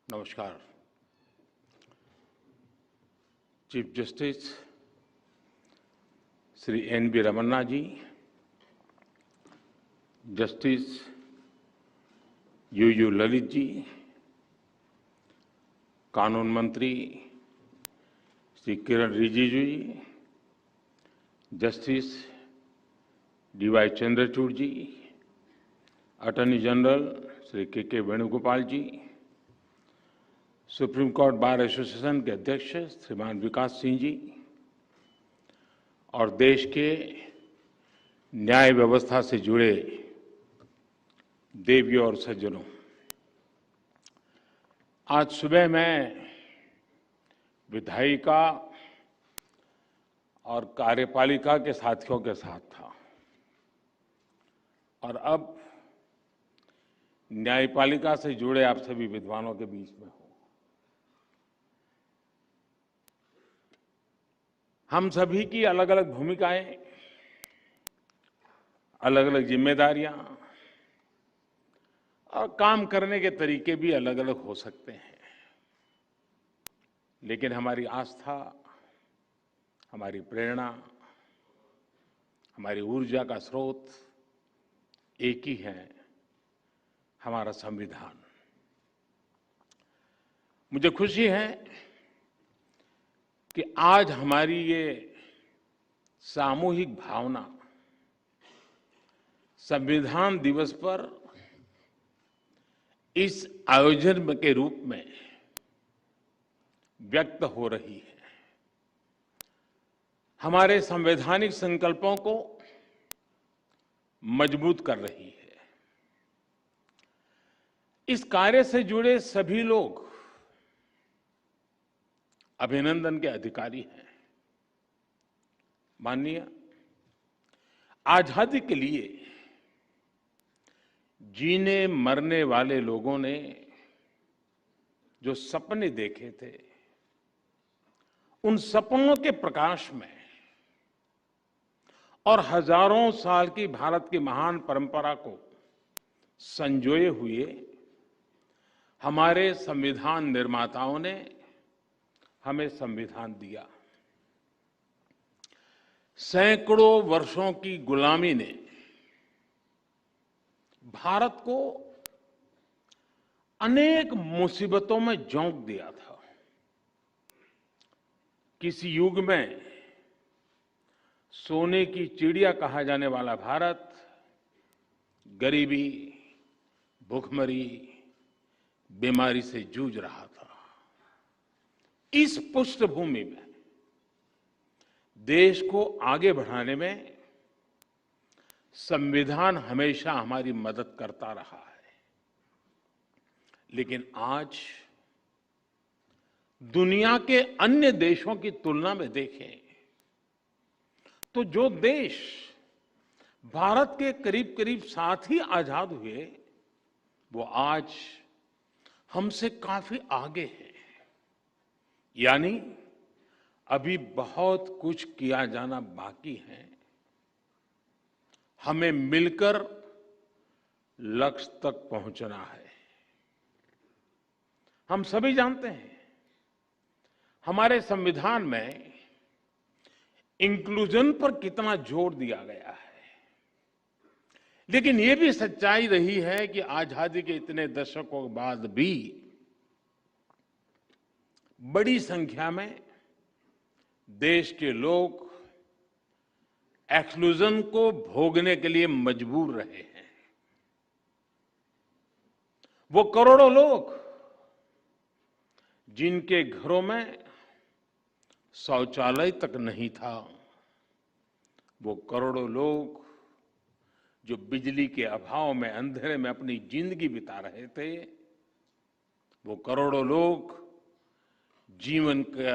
नमस्कार। Chief justice Shri N V. Ramana ji, justice U Lalit ji, कानून मंत्री Shri Kiran Rijiju ji, justice D Y. Chandrachud ji, attorney general Shri K Venugopal ji, supreme court bar association के अध्यक्ष श्रीमान विकास सिंह जी और देश के न्याय व्यवस्था से जुड़े देवियों और सज्जनों, आज सुबह मैं विधायिका और कार्यपालिका के साथियों के साथ था और अब न्यायपालिका से जुड़े आप सभी विद्वानों के बीच में हूं। हम सभी की अलग अलग भूमिकाएं, अलग अलग जिम्मेदारियां और काम करने के तरीके भी अलग अलग हो सकते हैं, लेकिन हमारी आस्था, हमारी प्रेरणा, हमारी ऊर्जा का स्रोत एक ही है, हमारा संविधान। मुझे खुशी है कि आज हमारी ये सामूहिक भावना संविधान दिवस पर इस आयोजन के रूप में व्यक्त हो रही है। हमारे संवैधानिक संकल्पों को मजबूत कर रही है। इस कार्य से जुड़े सभी लोग अभिनंदन के अधिकारी हैं। माननीय, आजादी के लिए जीने मरने वाले लोगों ने जो सपने देखे थे, उन सपनों के प्रकाश में और हजारों साल की भारत की महान परंपरा को संजोए हुए हमारे संविधान निर्माताओं ने हमें संविधान दिया। सैकड़ों वर्षों की गुलामी ने भारत को अनेक मुसीबतों में झोंक दिया था। किसी युग में सोने की चिड़िया कहा जाने वाला भारत गरीबी, भूखमरी, बीमारी से जूझ रहा था। इस पृष्ठभूमि में देश को आगे बढ़ाने में संविधान हमेशा हमारी मदद करता रहा है। लेकिन आज दुनिया के अन्य देशों की तुलना में देखें तो जो देश भारत के करीब करीब साथ ही आजाद हुए, वो आज हमसे काफी आगे है। यानी अभी बहुत कुछ किया जाना बाकी है। हमें मिलकर लक्ष्य तक पहुंचना है। हम सभी जानते हैं हमारे संविधान में इंक्लूजन पर कितना जोर दिया गया है, लेकिन यह भी सच्चाई रही है कि आजादी के इतने दशकों के बाद भी बड़ी संख्या में देश के लोग एक्सक्लूजन को भोगने के लिए मजबूर रहे हैं। वो करोड़ों लोग जिनके घरों में शौचालय तक नहीं था, वो करोड़ों लोग जो बिजली के अभाव में अंधेरे में अपनी जिंदगी बिता रहे थे, वो करोड़ों लोग जीवन का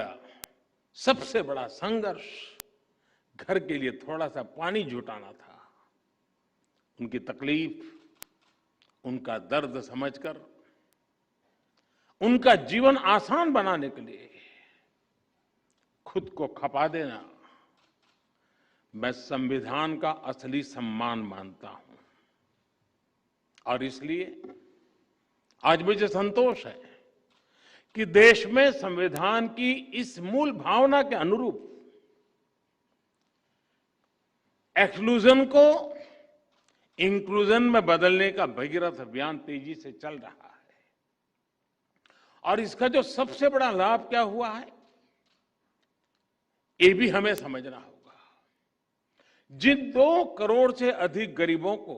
सबसे बड़ा संघर्ष घर के लिए थोड़ा सा पानी जुटाना था। उनकी तकलीफ, उनका दर्द समझकर उनका जीवन आसान बनाने के लिए खुद को खपा देना मैं संविधान का असली सम्मान मानता हूं। और इसलिए आज मुझे संतोष है कि देश में संविधान की इस मूल भावना के अनुरूप एक्सक्लूजन को इंक्लूजन में बदलने का भगीरथ अभियान तेजी से चल रहा है। और इसका जो सबसे बड़ा लाभ क्या हुआ है, ये भी हमें समझना होगा। जिन 2 करोड़ से अधिक गरीबों को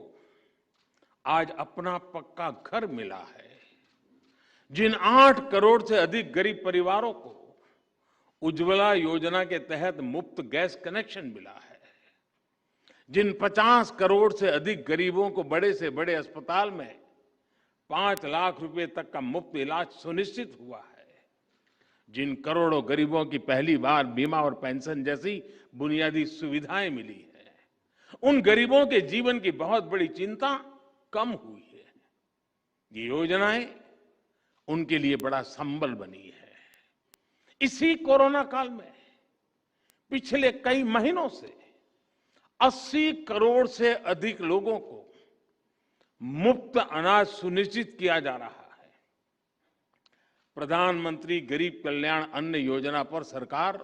आज अपना पक्का घर मिला है, जिन 8 करोड़ से अधिक गरीब परिवारों को उज्ज्वला योजना के तहत मुफ्त गैस कनेक्शन मिला है, जिन 50 करोड़ से अधिक गरीबों को बड़े से बड़े अस्पताल में 5 लाख रुपए तक का मुफ्त इलाज सुनिश्चित हुआ है, जिन करोड़ों गरीबों की पहली बार बीमा और पेंशन जैसी बुनियादी सुविधाएं मिली है, उन गरीबों के जीवन की बहुत बड़ी चिंता कम हुई है। ये योजनाएं उनके लिए बड़ा संबल बनी है। इसी कोरोना काल में पिछले कई महीनों से 80 करोड़ से अधिक लोगों को मुफ्त अनाज सुनिश्चित किया जा रहा है। प्रधानमंत्री गरीब कल्याण अन्न योजना पर सरकार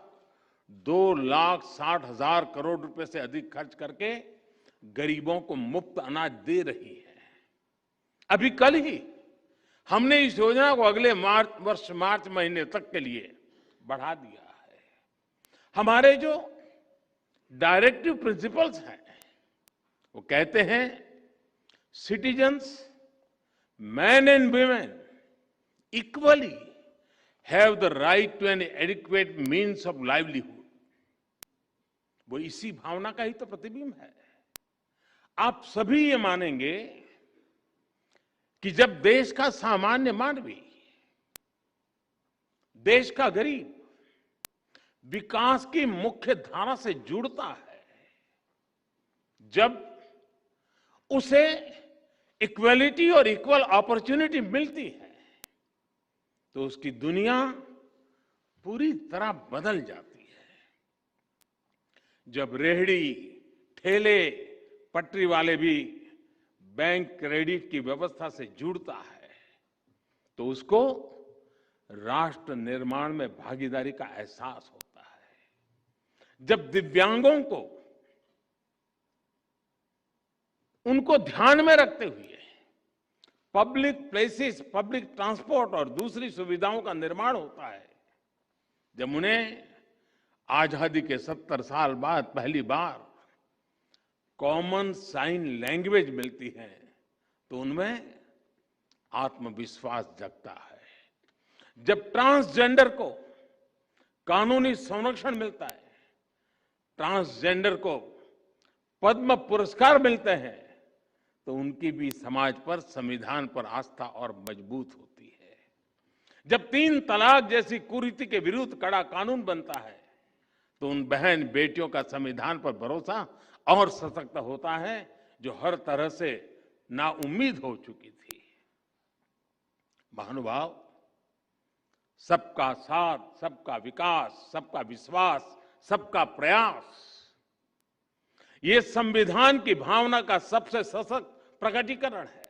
2,60,000 करोड़ रुपए से अधिक खर्च करके गरीबों को मुफ्त अनाज दे रही है। अभी कल ही हमने इस योजना को अगले वर्ष मार्च महीने तक के लिए बढ़ा दिया है। हमारे जो डायरेक्टिव प्रिंसिपल्स हैं वो कहते हैं citizens, man and women equally have the right to an adequate means of livelihood. वो इसी भावना का ही तो प्रतिबिंब है। आप सभी ये मानेंगे कि जब देश का सामान्य मानवी, देश का गरीब विकास की मुख्य धारा से जुड़ता है, जब उसे इक्वलिटी और इक्वल अपॉर्चुनिटी मिलती है, तो उसकी दुनिया पूरी तरह बदल जाती है। जब रेहड़ी, ठेले, पटरी वाले भी बैंक क्रेडिट की व्यवस्था से जुड़ता है, तो उसको राष्ट्र निर्माण में भागीदारी का एहसास होता है। जब दिव्यांगों को उनको ध्यान में रखते हुए पब्लिक प्लेसेस, पब्लिक ट्रांसपोर्ट और दूसरी सुविधाओं का निर्माण होता है, जब उन्हें आजादी के 70 साल बाद पहली बार कॉमन साइन लैंग्वेज मिलती है, तो उनमें आत्मविश्वास जगता है। जब ट्रांसजेंडर को कानूनी संरक्षण मिलता है, ट्रांसजेंडर को पद्म पुरस्कार मिलते हैं, तो उनकी भी समाज पर, संविधान पर आस्था और मजबूत होती है। जब 3 तलाक जैसी कुरीति के विरुद्ध कड़ा कानून बनता है, तो उन बहन बेटियों का संविधान पर भरोसा और सशक्त होता है, जो हर तरह से नाउम्मीद हो चुकी थी। महानुभाव, सबका साथ, सबका विकास, सबका विश्वास, सबका प्रयास, ये संविधान की भावना का सबसे सशक्त प्रकटीकरण है।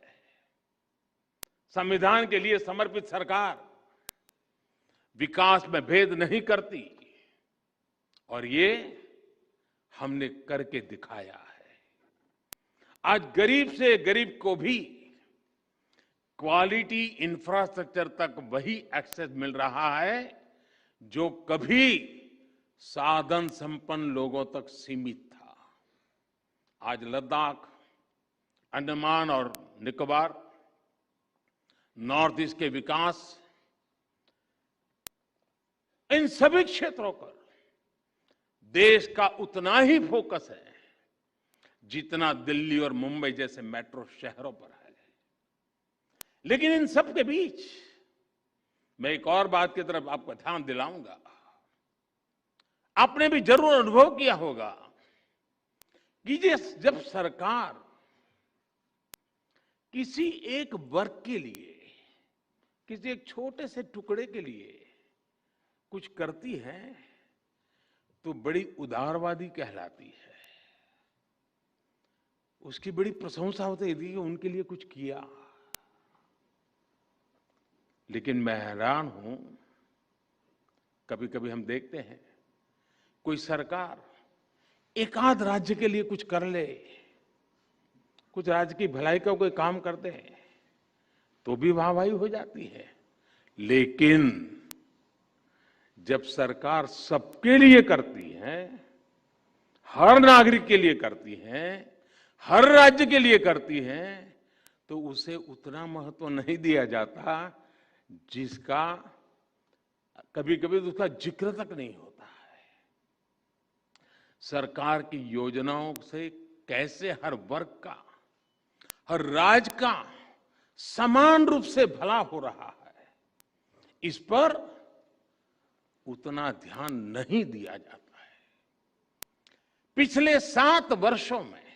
संविधान के लिए समर्पित सरकार विकास में भेद नहीं करती, और ये हमने करके दिखाया है। आज गरीब से गरीब को भी क्वालिटी इंफ्रास्ट्रक्चर तक वही एक्सेस मिल रहा है जो कभी साधन संपन्न लोगों तक सीमित था। आज लद्दाख, अंडमान और निकोबार, नॉर्थ ईस्ट के विकास, इन सभी क्षेत्रों पर देश का उतना ही फोकस है जितना दिल्ली और मुंबई जैसे मेट्रो शहरों पर है। लेकिन इन सब के बीच मैं एक और बात की तरफ आपका ध्यान दिलाऊंगा। आपने भी जरूर अनुभव किया होगा कि जब सरकार किसी एक वर्ग के लिए, किसी एक छोटे से टुकड़े के लिए कुछ करती है, तो बड़ी उदारवादी कहलाती है। उसकी बड़ी प्रशंसा होती है कि उनके लिए कुछ किया। लेकिन मैं हैरान हूं, कभी कभी हम देखते हैं कोई सरकार एक आध राज्य के लिए कुछ कर ले, कुछ राज्य की भलाई का कोई काम कर दे तो भी वाहवाही हो जाती है। लेकिन जब सरकार सबके लिए करती है, हर नागरिक के लिए करती है, हर राज्य के लिए करती है, तो उसे उतना महत्व नहीं दिया जाता जिसका कभी कभी तो उसका जिक्र तक नहीं होता है। सरकार की योजनाओं से कैसे हर वर्ग का, हर राज्य का समान रूप से भला हो रहा है, इस पर उतना ध्यान नहीं दिया जाता है। पिछले 7 वर्षों में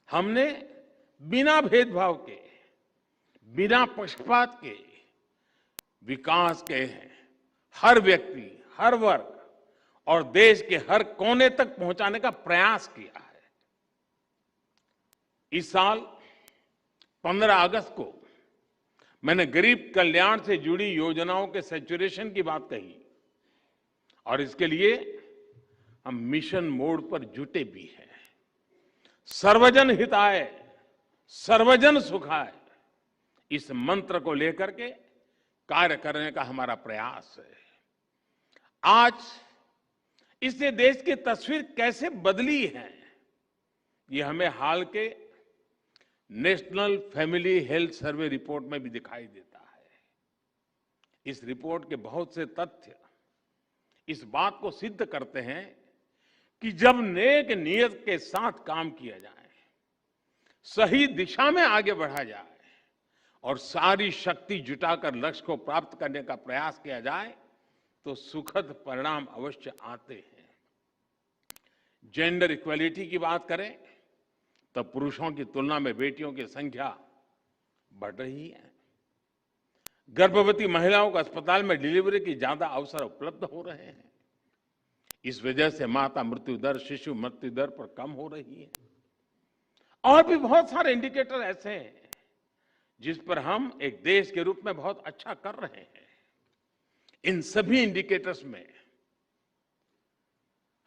हमने बिना भेदभाव के, बिना पक्षपात के विकास के हर व्यक्ति, हर वर्ग और देश के हर कोने तक पहुंचाने का प्रयास किया है। इस साल 15 अगस्त को मैंने गरीब कल्याण से जुड़ी योजनाओं के सैचुरेशन की बात कही और इसके लिए हम मिशन मोड पर जुटे भी हैं। सर्वजन हिताय, सर्वजन सुखाय, इस मंत्र को लेकर के कार्य करने का हमारा प्रयास है। आज इससे देश की तस्वीर कैसे बदली है, ये हमें हाल के national family health survey report में भी दिखाई देता है। इस रिपोर्ट के बहुत से तथ्य इस बात को सिद्ध करते हैं कि जब नेक नियत के साथ काम किया जाए, सही दिशा में आगे बढ़ा जाए और सारी शक्ति जुटाकर लक्ष्य को प्राप्त करने का प्रयास किया जाए तो सुखद परिणाम अवश्य आते हैं। जेंडर इक्वलिटी की बात करें तो पुरुषों की तुलना में बेटियों की संख्या बढ़ रही है। गर्भवती महिलाओं को अस्पताल में डिलीवरी की ज्यादा अवसर उपलब्ध हो रहे हैं। इस वजह से माता मृत्यु दर, शिशु मृत्यु दर पर कम हो रही है। और भी बहुत सारे इंडिकेटर ऐसे हैं जिस पर हम एक देश के रूप में बहुत अच्छा कर रहे हैं। इन सभी इंडिकेटर्स में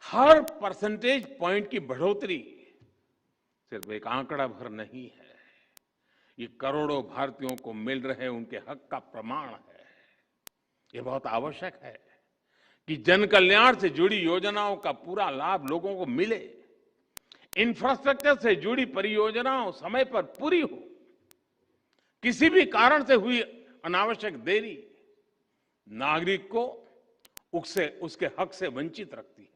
हर परसेंटेज पॉइंट की बढ़ोतरी सिर्फ एक आंकड़ा भर नहीं है, ये करोड़ों भारतीयों को मिल रहे उनके हक का प्रमाण है। ये बहुत आवश्यक है कि जन कल्याण से जुड़ी योजनाओं का पूरा लाभ लोगों को मिले, इंफ्रास्ट्रक्चर से जुड़ी परियोजनाओं समय पर पूरी हो। किसी भी कारण से हुई अनावश्यक देरी नागरिक को उसके हक से वंचित रखती है।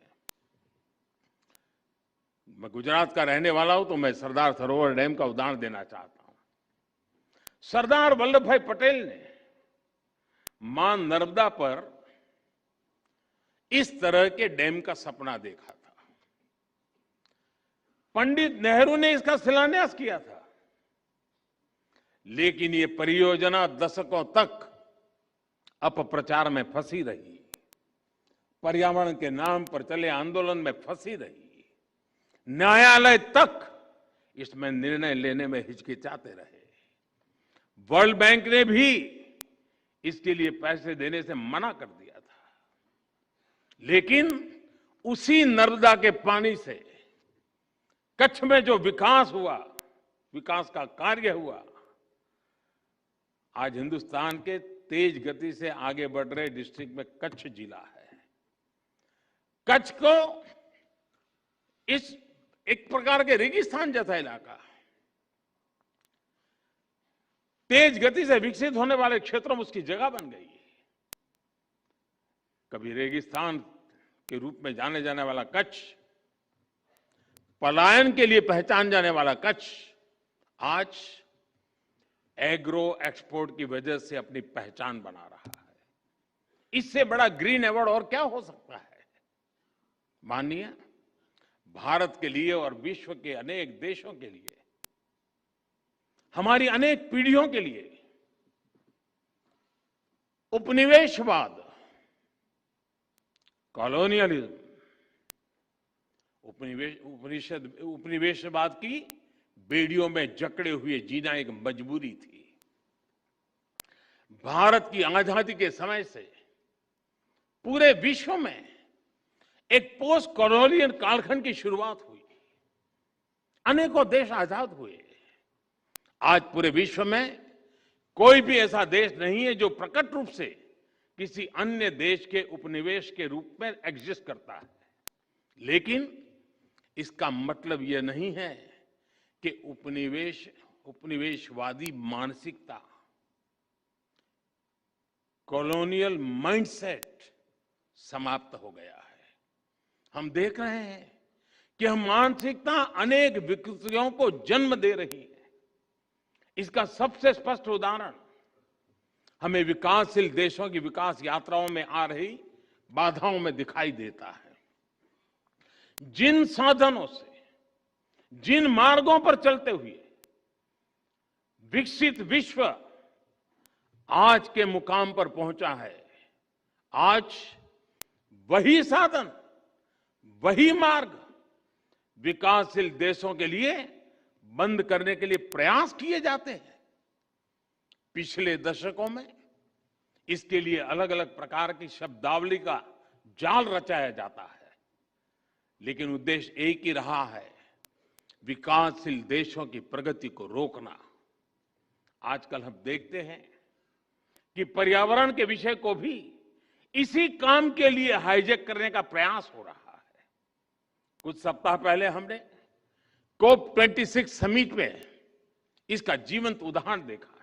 मैं गुजरात का रहने वाला हूं तो मैं सरदार सरोवर डैम का उदाहरण देना चाहता हूं। सरदार वल्लभ भाई पटेल ने मां नर्मदा पर इस तरह के डैम का सपना देखा था। पंडित नेहरू ने इसका शिलान्यास किया था, लेकिन ये परियोजना दशकों तक अपप्रचार में फंसी रही, पर्यावरण के नाम पर चले आंदोलन में फंसी रही, न्यायालय तक इसमें निर्णय लेने में हिचकिचाते रहे। वर्ल्ड बैंक ने भी इसके लिए पैसे देने से मना कर दिया था। लेकिन उसी नर्मदा के पानी से कच्छ में जो विकास हुआ, विकास का कार्य हुआ, आज हिंदुस्तान के तेज गति से आगे बढ़ रहे डिस्ट्रिक्ट में कच्छ जिला है। कच्छ को इस एक प्रकार के रेगिस्तान जैसा इलाका, तेज गति से विकसित होने वाले क्षेत्रों में उसकी जगह बन गई। कभी रेगिस्तान के रूप में जाने जाने वाला कच्छ, पलायन के लिए पहचान जाने वाला कच्छ, आज एग्रो एक्सपोर्ट की वजह से अपनी पहचान बना रहा है। इससे बड़ा ग्रीन अवार्ड और क्या हो सकता है? माननीय भारत के लिए और विश्व के अनेक देशों के लिए, हमारी अनेक पीढ़ियों के लिए उपनिवेशवाद, कॉलोनियलिज्म, उपनिवेशवाद की बेड़ियों में जकड़े हुए जीना एक मजबूरी थी। भारत की आजादी के समय से पूरे विश्व में एक पोस्ट कॉलोनियल कालखंड की शुरुआत हुई। अनेकों देश आजाद हुए। आज पूरे विश्व में कोई भी ऐसा देश नहीं है जो प्रकट रूप से किसी अन्य देश के उपनिवेश के रूप में एग्जिस्ट करता है। लेकिन इसका मतलब यह नहीं है कि उपनिवेशवादी मानसिकता, कॉलोनियल माइंडसेट समाप्त हो गया है। हम देख रहे हैं कि हम मानसिकता अनेक विकृतियों को जन्म दे रही है। इसका सबसे स्पष्ट उदाहरण हमें विकासशील देशों की विकास यात्राओं में आ रही बाधाओं में दिखाई देता है। जिन साधनों से, जिन मार्गों पर चलते हुए विकसित विश्व आज के मुकाम पर पहुंचा है, आज वही साधन, वही मार्ग विकासशील देशों के लिए बंद करने के लिए प्रयास किए जाते हैं। पिछले दशकों में इसके लिए अलग अलग प्रकार की शब्दावली का जाल रचाया जाता है, लेकिन उद्देश्य एक ही रहा है, विकासशील देशों की प्रगति को रोकना। आजकल हम देखते हैं कि पर्यावरण के विषय को भी इसी काम के लिए हाईजैक करने का प्रयास हो रहा है। कुछ सप्ताह पहले हमने COP26 समिट में इसका जीवंत उदाहरण देखा है।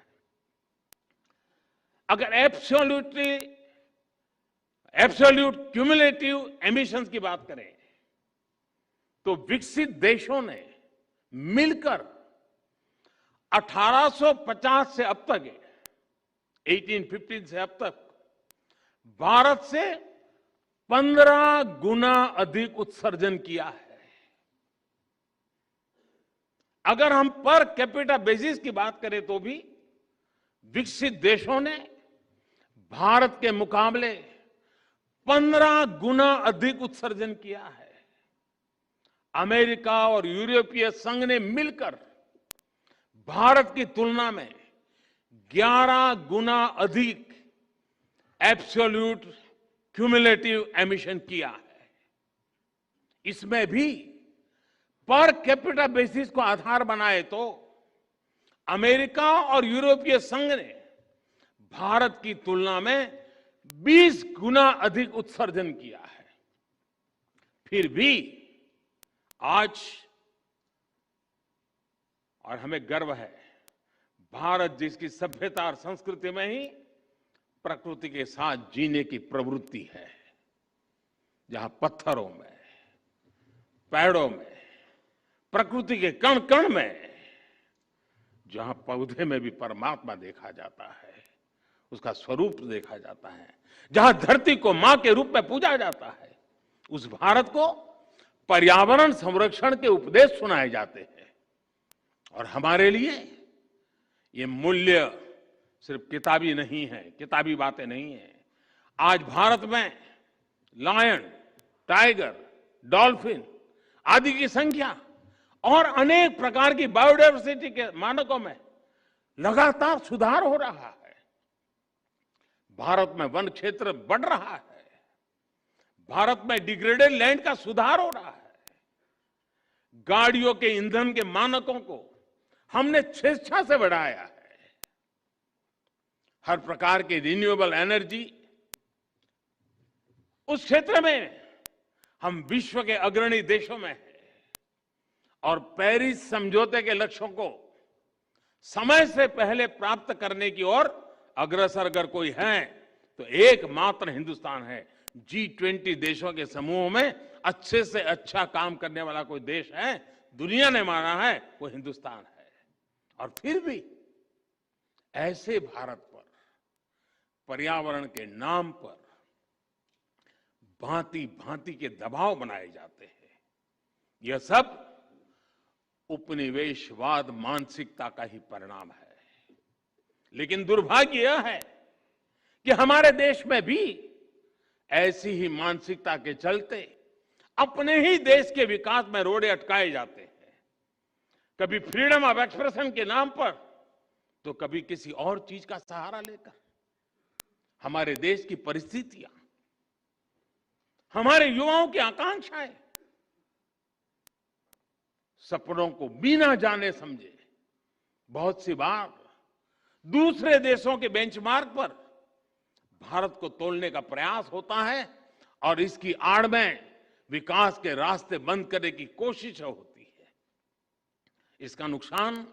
अगर एब्सोल्यूट क्यूमुलेटिव एमिशंस की बात करें तो विकसित देशों ने मिलकर 1850 से अब तक 1815 से अब तक भारत से 15 गुना अधिक उत्सर्जन किया है। अगर हम पर कैपिटा बेसिस की बात करें तो भी विकसित देशों ने भारत के मुकाबले 15 गुना अधिक उत्सर्जन किया है। अमेरिका और यूरोपीय संघ ने मिलकर भारत की तुलना में 11 गुना अधिक एब्सोल्यूट क्यूमुलेटिव एमिशन किया है। इसमें भी पर कैपिटा बेसिस को आधार बनाए तो अमेरिका और यूरोपीय संघ ने भारत की तुलना में 20 गुना अधिक उत्सर्जन किया है। फिर भी आज, और हमें गर्व है, भारत जिसकी सभ्यता और संस्कृति में ही प्रकृति के साथ जीने की प्रवृत्ति है, जहां पत्थरों में, पेड़ों में, प्रकृति के कण कण में, जहां पौधे में भी परमात्मा देखा जाता है, उसका स्वरूप देखा जाता है, जहां धरती को मां के रूप में पूजा जाता है, उस भारत को पर्यावरण संरक्षण के उपदेश सुनाए जाते हैं। और हमारे लिए ये मूल्य सिर्फ किताबी नहीं है, किताबी बातें नहीं है। आज भारत में लायन, टाइगर, डॉल्फिन आदि की संख्या और अनेक प्रकार की बायोडायवर्सिटी के मानकों में लगातार सुधार हो रहा है। भारत में वन क्षेत्र बढ़ रहा है। भारत में डिग्रेडेड लैंड का सुधार हो रहा है। गाड़ियों के ईंधन के मानकों को हमने स्वेच्छा से बढ़ाया है। हर प्रकार की रिन्यूएबल एनर्जी, उस क्षेत्र में हम विश्व के अग्रणी देशों में हैं। और पेरिस समझौते के लक्ष्यों को समय से पहले प्राप्त करने की ओर अग्रसर अगर कोई है तो एकमात्र हिंदुस्तान है। G20 देशों के समूह में अच्छे से अच्छा काम करने वाला कोई देश है, दुनिया ने माना है, वो हिंदुस्तान है। और फिर भी ऐसे भारत पर पर्यावरण के नाम पर भांति भांति के दबाव बनाए जाते हैं। यह सब उपनिवेशवाद मानसिकता का ही परिणाम है। लेकिन दुर्भाग्य यह है कि हमारे देश में भी ऐसी ही मानसिकता के चलते अपने ही देश के विकास में रोड़े अटकाए जाते हैं। कभी फ्रीडम ऑफ एक्सप्रेशन के नाम पर, तो कभी किसी और चीज का सहारा लेकर। हमारे देश की परिस्थितियां, हमारे युवाओं की आकांक्षाएं, सपनों को बिना जाने समझे बहुत सी बार दूसरे देशों के बेंचमार्क पर भारत को तोलने का प्रयास होता है और इसकी आड़ में विकास के रास्ते बंद करने की कोशिश होती है। इसका नुकसान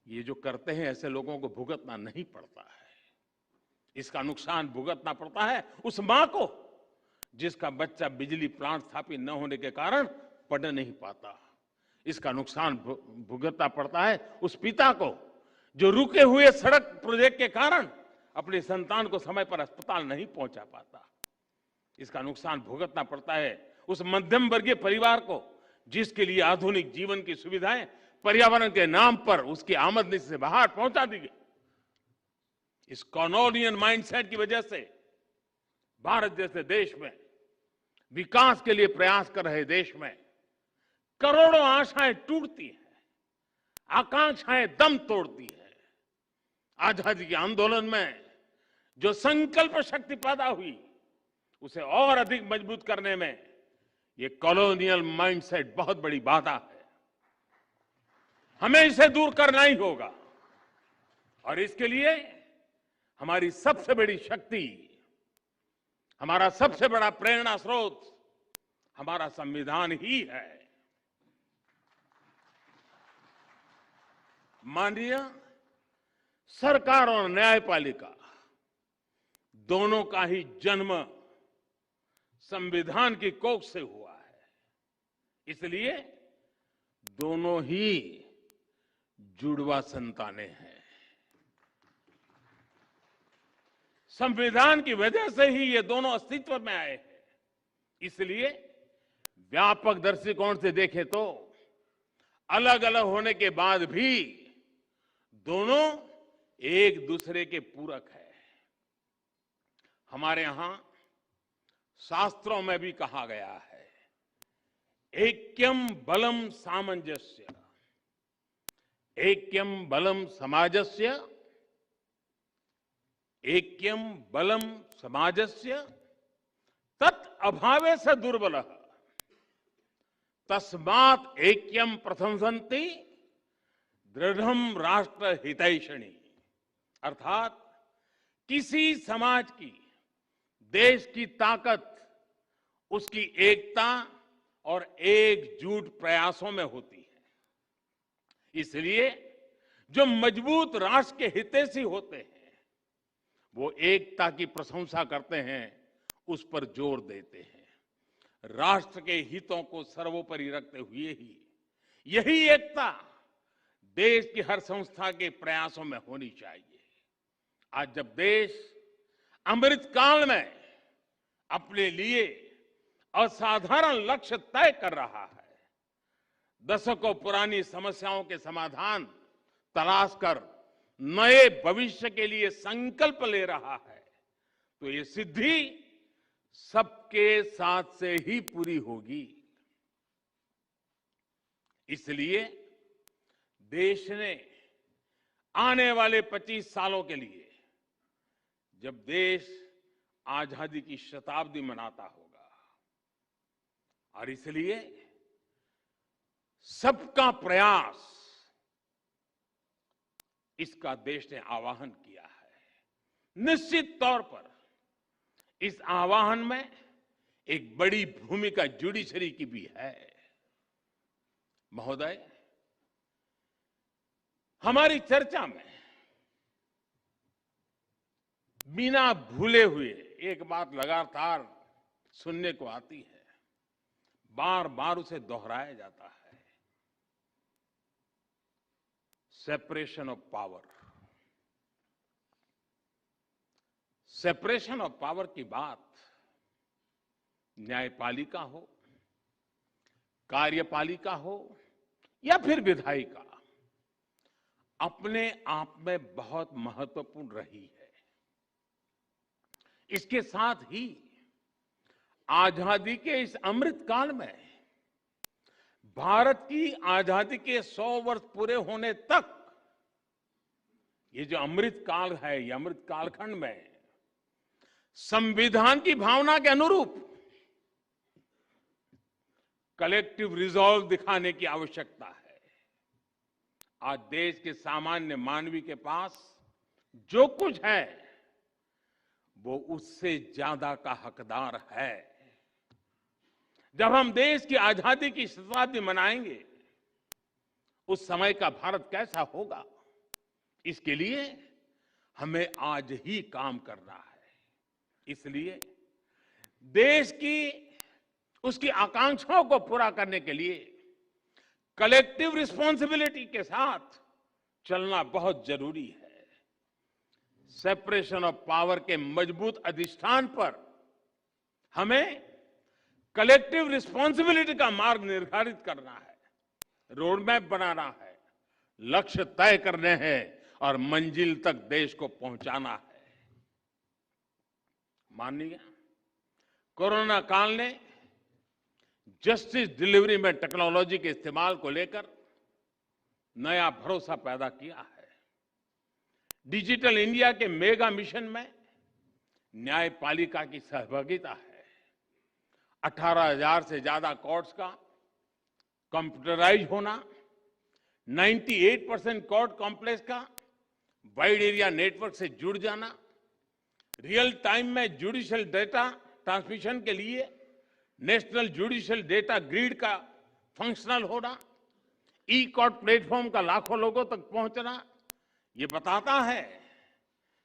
ये जो करते हैं ऐसे लोगों को भुगतना नहीं पड़ता है। इसका नुकसान भुगतना पड़ता है उस मां को जिसका बच्चा बिजली प्लांट स्थापित न होने के कारण पढ़ नहीं पाता। इसका नुकसान भुगतना पड़ता है उस पिता को जो रुके हुए सड़क प्रोजेक्ट के कारण अपनी संतान को समय पर अस्पताल नहीं पहुंचा पाता। इसका नुकसान भुगतना पड़ता है उस मध्यम वर्गीय परिवार को जिसके लिए आधुनिक जीवन की सुविधाएं पर्यावरण के नाम पर उसकी आमदनी से बाहर पहुंचा दी गई। इस कॉलोनियल माइंडसेट की वजह से भारत जैसे देश में, विकास के लिए प्रयास कर रहे देश में करोड़ों आशाएं टूटती हैं, आकांक्षाएं दम तोड़ती है। आजादी के आंदोलन में जो संकल्प शक्ति पैदा हुई उसे और अधिक मजबूत करने में ये कॉलोनियल माइंडसेट बहुत बड़ी बाधा है। हमें इसे दूर करना ही होगा और इसके लिए हमारी सबसे बड़ी शक्ति, हमारा सबसे बड़ा प्रेरणा स्रोत हमारा संविधान ही है। माननीय सरकार और न्यायपालिका दोनों का ही जन्म संविधान की कोख से हुआ है, इसलिए दोनों ही जुड़वा संतानें हैं। संविधान की वजह से ही ये दोनों अस्तित्व में आए हैं। इसलिए व्यापक दृष्टिकोण से देखें तो अलग अलग होने के बाद भी दोनों एक दूसरे के पूरक है। हमारे यहां शास्त्रों में भी कहा गया है, ऐक्यम बलम सामंजस्य, ऐक्यम बलम समाजस्य, ऐक्यम बलम समाजस्य तत् अभावे स दुर्बलः तस्मात् ऐक्यम प्रशंसन्ति दृढ़म राष्ट्र हितैषणी। अर्थात किसी समाज की, देश की ताकत उसकी एकता और एकजुट प्रयासों में होती है। इसलिए जो मजबूत राष्ट्र के हितैषी होते हैं वो एकता की प्रशंसा करते हैं, उस पर जोर देते हैं। राष्ट्र के हितों को सर्वोपरि रखते हुए ही यही एकता देश की हर संस्था के प्रयासों में होनी चाहिए। आज जब देश अमृत काल में अपने लिए असाधारण लक्ष्य तय कर रहा है, दशकों पुरानी समस्याओं के समाधान तलाश कर नए भविष्य के लिए संकल्प ले रहा है, तो ये सिद्धि सबके साथ से ही पूरी होगी। इसलिए देश ने आने वाले 25 सालों के लिए, जब देश आजादी की शताब्दी मनाता होगा, और इसलिए सबका प्रयास, इसका देश ने आह्वान किया है। निश्चित तौर पर इस आह्वान में एक बड़ी भूमिका जुडिशरी की भी है। महोदय, हमारी चर्चा में बिना भूले हुए एक बात लगातार सुनने को आती है, बार बार उसे दोहराया जाता है, separation of power. Separation of power की बात न्यायपालिका हो, कार्यपालिका हो या फिर विधायिका, अपने आप में बहुत महत्वपूर्ण रही है। इसके साथ ही आजादी के इस अमृत काल में भारत की आजादी के 100 वर्ष पूरे होने तक ये जो अमृत काल है, ये अमृत कालखंड में संविधान की भावना के अनुरूप कलेक्टिव रिजॉल्व दिखाने की आवश्यकता है। आज देश के सामान्य मानवी के पास जो कुछ है वो उससे ज्यादा का हकदार है। जब हम देश की आजादी की शताब्दी मनाएंगे, उस समय का भारत कैसा होगा, इसके लिए हमें आज ही काम करना है। इसलिए देश की उसकी आकांक्षाओं को पूरा करने के लिए कलेक्टिव रिस्पॉन्सिबिलिटी के साथ चलना बहुत जरूरी है। सेपरेशन ऑफ पावर के मजबूत अधिष्ठान पर हमें कलेक्टिव रिस्पॉन्सिबिलिटी का मार्ग निर्धारित करना है, रोड मैप बनाना है, लक्ष्य तय करने हैं और मंजिल तक देश को पहुंचाना है। माननीय, कोरोना काल ने जस्टिस डिलीवरी में टेक्नोलॉजी के इस्तेमाल को लेकर नया भरोसा पैदा किया है। डिजिटल इंडिया के मेगा मिशन में न्यायपालिका की सहभागिता है। 18,000 से ज्यादा कोर्ट्स का कंप्यूटराइज होना, 98% कोर्ट कॉम्प्लेक्स का वाइड एरिया नेटवर्क से जुड़ जाना, रियल टाइम में जुडिशियल डेटा ट्रांसमिशन के लिए नेशनल जुडिशियल डेटा ग्रिड का फंक्शनल होना, ई कोर्ट प्लेटफॉर्म का लाखों लोगों तक पहुंचना, ये बताता है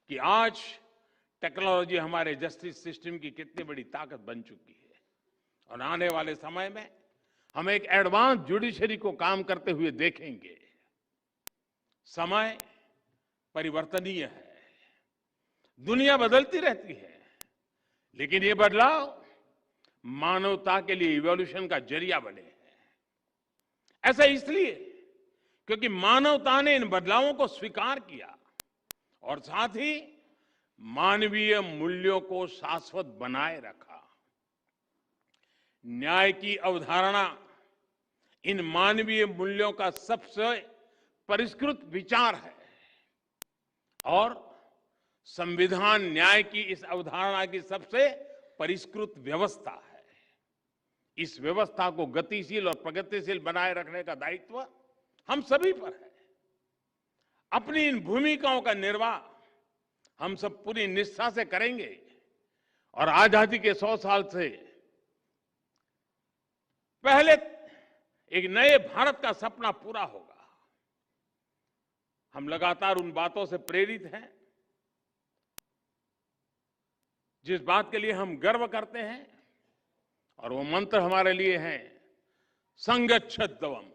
कि आज टेक्नोलॉजी हमारे जस्टिस सिस्टम की कितनी बड़ी ताकत बन चुकी है। और आने वाले समय में हम एक एडवांस जुडिशरी को काम करते हुए देखेंगे। समय परिवर्तनीय है, दुनिया बदलती रहती है, लेकिन ये बदलाव मानवता के लिए इवोल्यूशन का जरिया बने हैं। ऐसा इसलिए क्योंकि मानवता ने इन बदलावों को स्वीकार किया और साथ ही मानवीय मूल्यों को शाश्वत बनाए रखा। न्याय की अवधारणा इन मानवीय मूल्यों का सबसे परिष्कृत विचार है और संविधान न्याय की इस अवधारणा की सबसे परिष्कृत व्यवस्था है। इस व्यवस्था को गतिशील और प्रगतिशील बनाए रखने का दायित्व हम सभी पर है। अपनी इन भूमिकाओं का निर्वाह हम सब पूरी निष्ठा से करेंगे और आजादी के 100 साल से पहले एक नए भारत का सपना पूरा होगा। हम लगातार उन बातों से प्रेरित हैं जिस बात के लिए हम गर्व करते हैं, और वो मंत्र हमारे लिए हैं संगच्छध्वम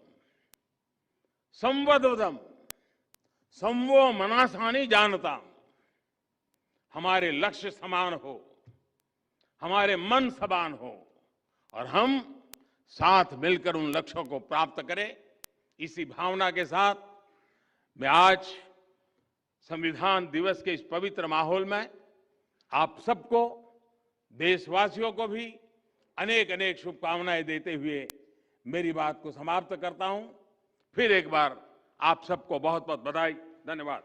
संवदवदम संवो मनासानि जानता। हमारे लक्ष्य समान हो, हमारे मन समान हो और हम साथ मिलकर उन लक्ष्यों को प्राप्त करें। इसी भावना के साथ मैं आज संविधान दिवस के इस पवित्र माहौल में आप सबको, देशवासियों को भी अनेक अनेक शुभकामनाएं देते हुए मेरी बात को समाप्त करता हूं। फिर एक बार आप सबको बहुत बहुत बधाई। धन्यवाद।